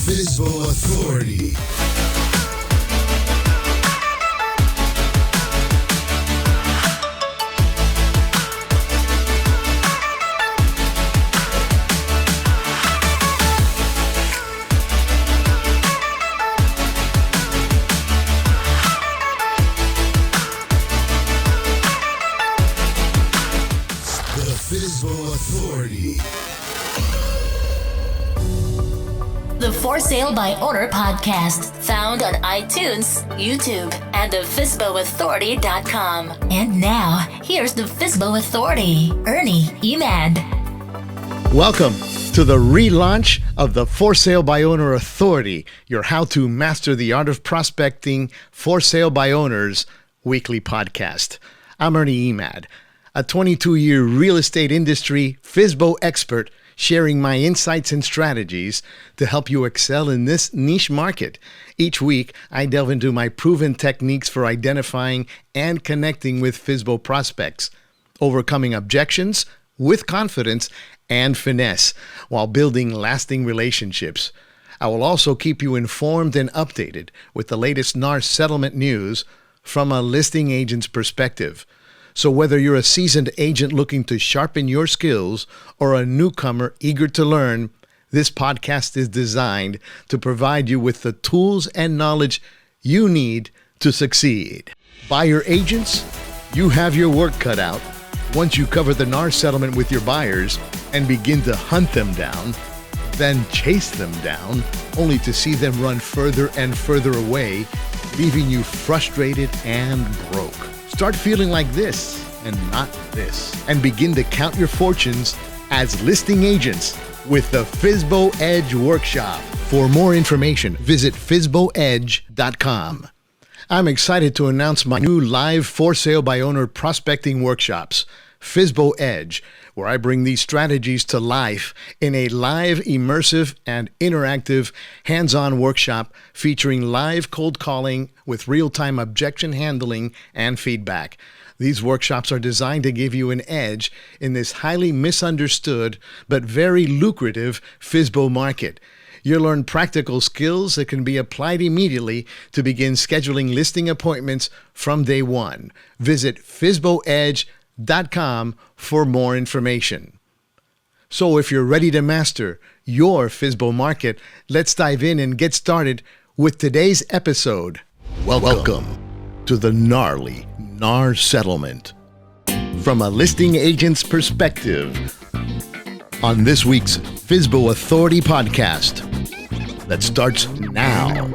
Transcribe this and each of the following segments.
FSBO Authority. FSBO Authority. The For Sale by Owner podcast, found on iTunes, YouTube, and the FSBOauthority.com. And now, here's the FSBO Authority, Ernie Emad. Welcome to the relaunch of the For Sale by Owner Authority, your how to master the art of prospecting for sale by owners weekly podcast. I'm Ernie Emad, a 22-year real estate industry FSBO expert, sharing my insights and strategies to help you excel in this niche market. Each week, I delve into my proven techniques for identifying and connecting with FSBO prospects, overcoming objections with confidence and finesse while building lasting relationships. I will also keep you informed and updated with the latest NAR settlement news from a listing agent's perspective. So whether you're a seasoned agent looking to sharpen your skills or a newcomer eager to learn, this podcast is designed to provide you with the tools and knowledge you need to succeed. Buyer agents, you have your work cut out. Once you cover the NAR settlement with your buyers and begin to hunt them down, then chase them down, only to see them run further and further away, leaving you frustrated and broke. Start feeling like this and not this, and begin to count your fortunes as listing agents with the FSBO Edge Workshop. For more information, visit FSBOEdge.com. I'm excited to announce my new live For Sale by Owner prospecting workshops, FSBO Edge, where I bring these strategies to life in a live, immersive, and interactive hands-on workshop featuring live cold calling with real-time objection handling and feedback. These workshops are designed to give you an edge in this highly misunderstood but very lucrative FSBO market. You'll learn practical skills that can be applied immediately to begin scheduling listing appointments from day one. Visit FSBOEdge.com for more information. So if you're ready to master your FSBO market, let's dive in and get started with today's episode. Welcome to the NARly NAR settlement from a listing agent's perspective on this week's FSBO Authority podcast that starts now.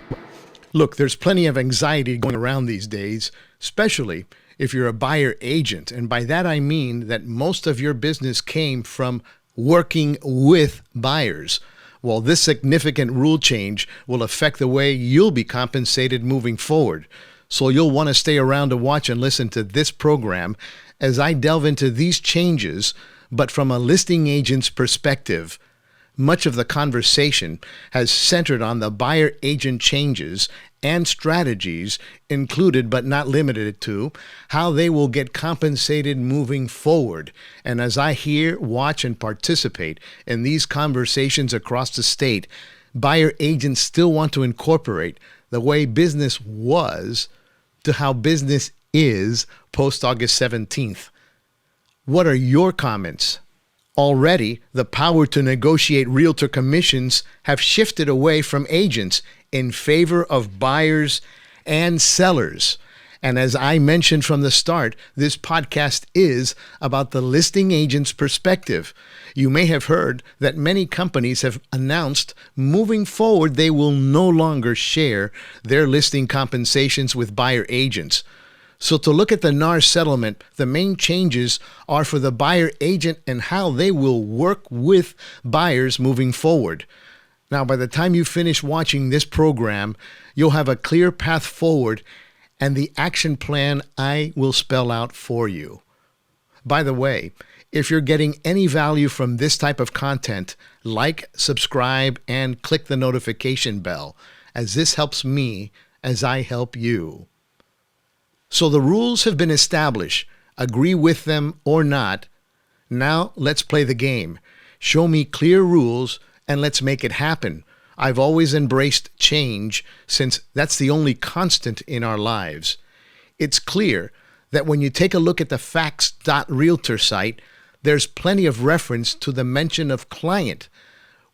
Look, there's plenty of anxiety going around these days, especially if you're a buyer agent. And by that, I mean that most of your business came from working with buyers. Well, this significant rule change will affect the way you'll be compensated moving forward. So you'll want to stay around to watch and listen to this program as I delve into these changes, but from a listing agent's perspective. Much of the conversation has centered on the buyer agent changes and strategies included but not limited to how they will get compensated moving forward. And as I hear, watch, and participate in these conversations across the state, buyer agents still want to incorporate the way business was to how business is post-August 17th. What are your comments? Already, the power to negotiate realtor commissions have shifted away from agents in favor of buyers and sellers. And as I mentioned from the start, this podcast is about the listing agent's perspective. You may have heard that many companies have announced moving forward they will no longer share their listing compensations with buyer agents. So to look at the NAR settlement, the main changes are for the buyer agent and how they will work with buyers moving forward. Now, by the time you finish watching this program, you'll have a clear path forward and the action plan I will spell out for you. By the way, if you're getting any value from this type of content, like, subscribe, and click the notification bell, as this helps me as I help you. So the rules have been established. Agree with them or not. Now let's play the game. Show me clear rules and let's make it happen. I've always embraced change since that's the only constant in our lives. It's clear that when you take a look at the facts.realtor site, there's plenty of reference to the mention of client.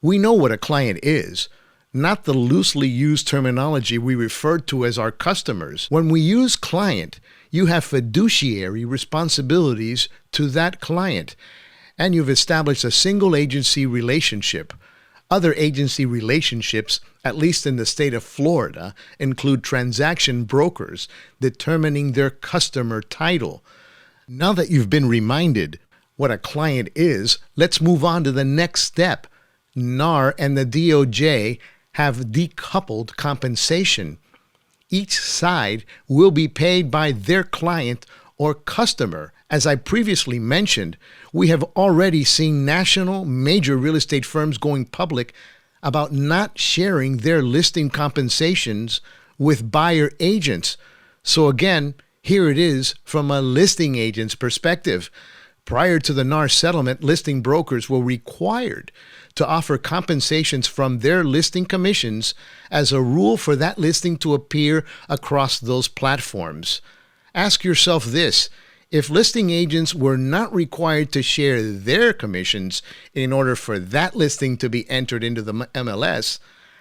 We know what a client is, not the loosely used terminology we refer to as our customers. When we use client, you have fiduciary responsibilities to that client, and you've established a single agency relationship. Other agency relationships, at least in the state of Florida, include transaction brokers determining their customer title. Now that you've been reminded what a client is, let's move on to the next step. NAR and the DOJ have decoupled compensation. Each side will be paid by their client or customer. As I previously mentioned, we have already seen national major real estate firms going public about not sharing their listing compensations with buyer agents. So again, here it is from a listing agent's perspective. Prior to the NAR settlement, listing brokers were required to offer compensations from their listing commissions as a rule for that listing to appear across those platforms. Ask yourself this: if listing agents were not required to share their commissions in order for that listing to be entered into the MLS,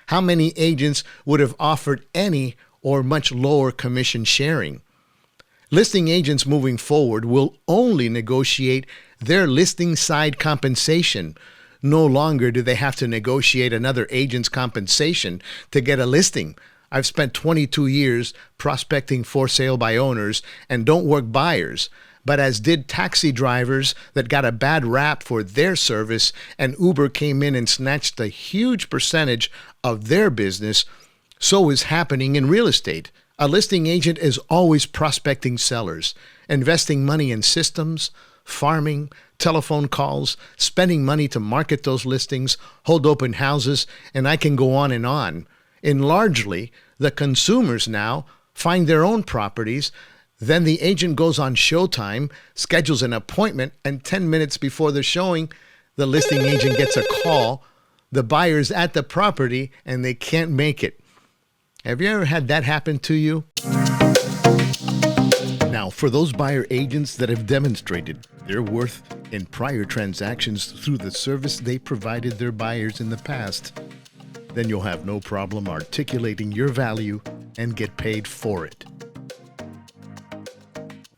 how many agents would have offered any or much lower commission sharing? Listing agents moving forward will only negotiate their listing side compensation. No longer do they have to negotiate another agent's compensation to get a listing. I've spent 22 years prospecting for sale by owners and don't work buyers, but as did taxi drivers that got a bad rap for their service, and Uber came in and snatched a huge percentage of their business, so is happening in real estate. A listing agent is always prospecting sellers, investing money in systems, farming, telephone calls, spending money to market those listings, hold open houses, and I can go on and on. And largely, the consumers now find their own properties. Then the agent goes on Showtime, schedules an appointment, and 10 minutes before the showing, the listing agent gets a call. The buyer's at the property and they can't make it. Have you ever had that happen to you? Now, for those buyer agents that have demonstrated their worth in prior transactions through the service they provided their buyers in the past, then you'll have no problem articulating your value and get paid for it.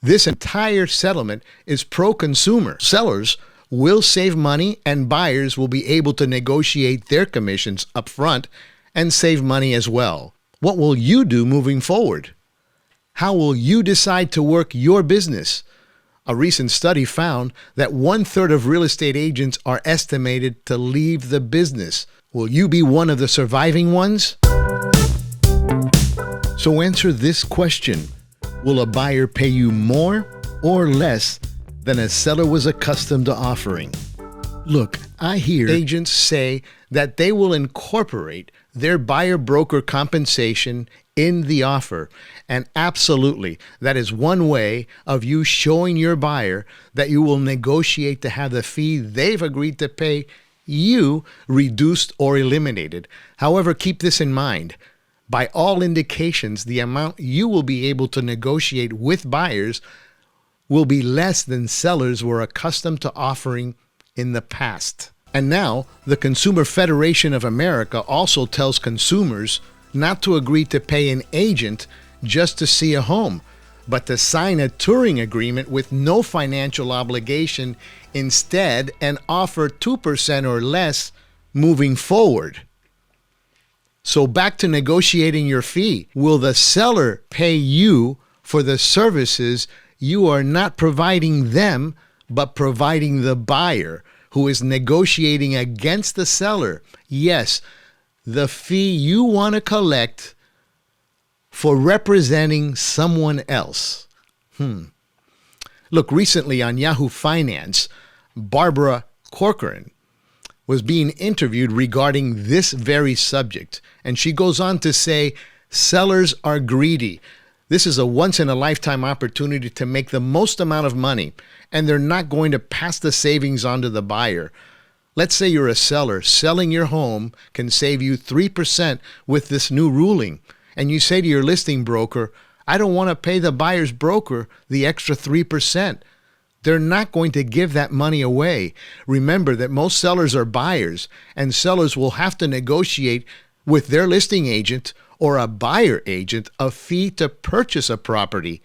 This entire settlement is pro-consumer. Sellers will save money and buyers will be able to negotiate their commissions up front and save money as well. What will you do moving forward? How will you decide to work your business? A recent study found that 1/3 of real estate agents are estimated to leave the business. Will you be one of the surviving ones? So answer this question. Will a buyer pay you more or less than a seller was accustomed to offering? Look, I hear agents say that they will incorporate their buyer broker compensation in the offer. And absolutely, that is one way of you showing your buyer that you will negotiate to have the fee they've agreed to pay you reduced or eliminated. However, keep this in mind. By all indications, the amount you will be able to negotiate with buyers will be less than sellers were accustomed to offering in the past. And now, the Consumer Federation of America also tells consumers not to agree to pay an agent just to see a home, but to sign a touring agreement with no financial obligation instead and offer 2% or less moving forward. So back to negotiating your fee. Will the seller pay you for the services you are not providing them, but providing the buyer who is negotiating against the seller? Yes, the fee you want to collect for representing someone else. Look, recently on Yahoo Finance, Barbara Corcoran was being interviewed regarding this very subject. And she goes on to say, sellers are greedy. This is a once-in-a-lifetime opportunity to make the most amount of money, and they're not going to pass the savings on to the buyer. Let's say you're a seller. Selling your home can save you 3% with this new ruling. And you say to your listing broker, I don't want to pay the buyer's broker the extra 3%. They're not going to give that money away. Remember that most sellers are buyers, and sellers will have to negotiate with their listing agent or a buyer agent a fee to purchase a property.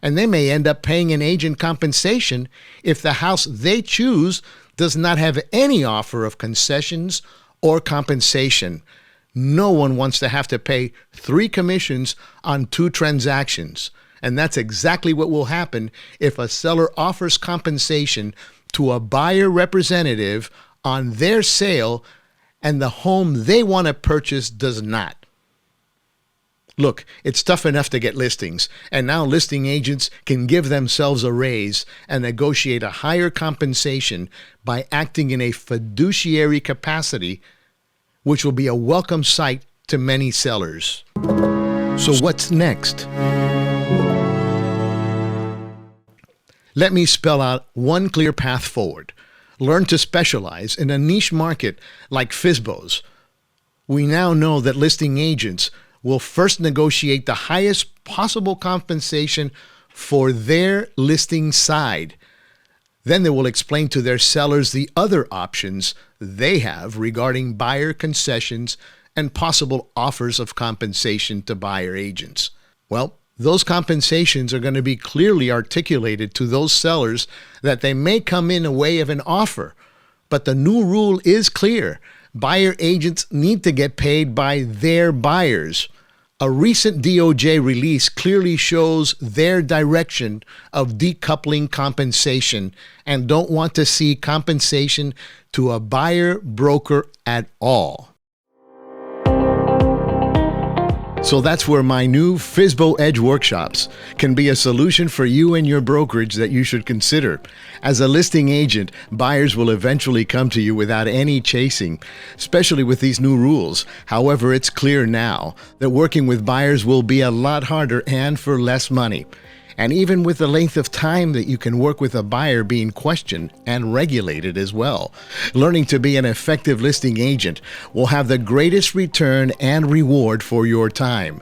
And they may end up paying an agent compensation if the house they choose does not have any offer of concessions or compensation. No one wants to have to pay 3 commissions on 2 transactions. And that's exactly what will happen if a seller offers compensation to a buyer representative on their sale and the home they want to purchase does not. Look, it's tough enough to get listings, and now listing agents can give themselves a raise and negotiate a higher compensation by acting in a fiduciary capacity, which will be a welcome sight to many sellers. So what's next? Let me spell out one clear path forward. Learn to specialize in a niche market like FSBOs. We now know that listing agents will first negotiate the highest possible compensation for their listing side. Then they will explain to their sellers the other options they have regarding buyer concessions and possible offers of compensation to buyer agents. Well, those compensations are going to be clearly articulated to those sellers that they may come in a way of an offer. But the new rule is clear. Buyer agents need to get paid by their buyers. A recent DOJ release clearly shows their direction of decoupling compensation and don't want to see compensation to a buyer broker at all. So that's where my new FSBO Edge workshops can be a solution for you and your brokerage that you should consider. As a listing agent, buyers will eventually come to you without any chasing, especially with these new rules. However, it's clear now that working with buyers will be a lot harder and for less money. And even with the length of time that you can work with a buyer being questioned and regulated as well, learning to be an effective listing agent will have the greatest return and reward for your time.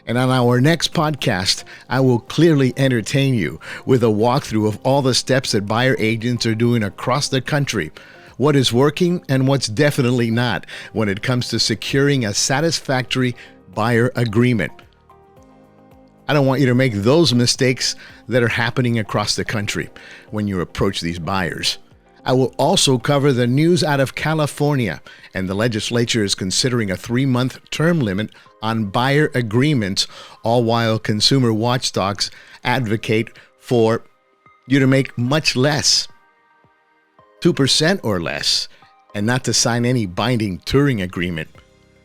And on our next podcast, I will clearly entertain you with a walkthrough of all the steps that buyer agents are doing across the country, what is working and what's definitely not when it comes to securing a satisfactory buyer agreement. I don't want you to make those mistakes that are happening across the country when you approach these buyers. I will also cover the news out of California, and the legislature is considering a 3-month term limit on buyer agreements, all while consumer watchdogs advocate for you to make much less, 2% or less, and not to sign any binding touring agreement.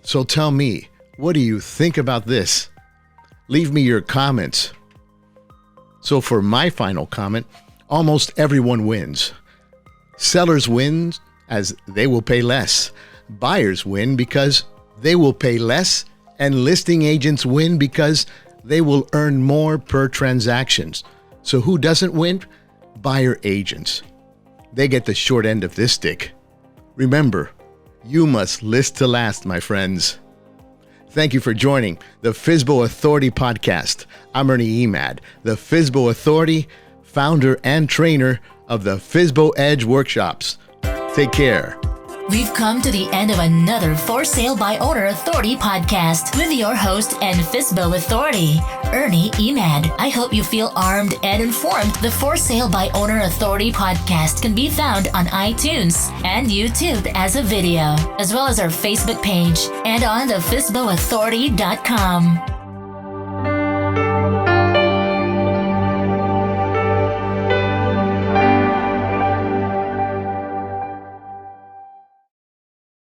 So tell me, what do you think about this? Leave me your comments. So for my final comment, almost everyone wins. Sellers win as they will pay less. Buyers win because they will pay less, and listing agents win because they will earn more per transactions. So who doesn't win? Buyer agents. They get the short end of this stick. Remember, you must list to last, my friends. Thank you for joining the FSBO Authority podcast. I'm Ernie Emad, the FSBO Authority, founder and trainer of the FSBO Edge workshops. Take care. We've come to the end of another For Sale by Owner Authority podcast with your host and FSBO Authority, Ernie Emad. I hope you feel armed and informed. The For Sale by Owner Authority podcast can be found on iTunes and YouTube as a video, as well as our Facebook page and on the FSBOauthority.com.